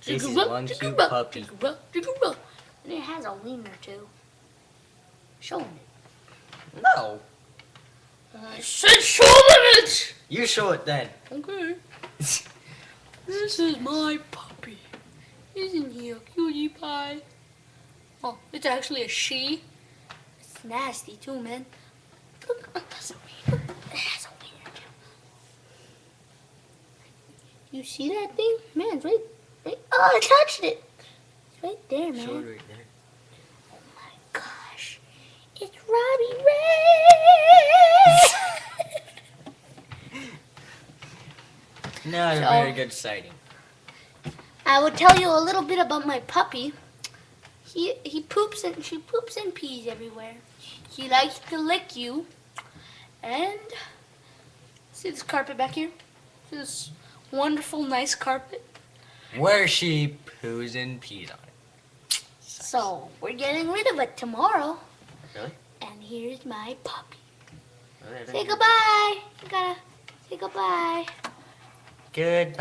This is one cute puppy. And it has a wiener too. Show him it. No. I said show him it! You show it then. Okay. This is my puppy. Isn't he a cutie pie? Oh, it's actually a she. It's nasty too, man. Look, it has a wiener. It has a wiener too. You see that thing? Man, it's right. Oh, I touched it. It's right there, man. Show it right there. Oh my gosh. It's Robbie Ray! Not a So- very good sighting. I will tell you a little bit about my puppy. She poops and pees everywhere. She likes to lick you. And see this carpet back here? See this wonderful, nice carpet? Where she poos and pees on it. So we're getting rid of it tomorrow. Really? And here's my puppy. Well, Say goodbye. You gotta say goodbye. Good.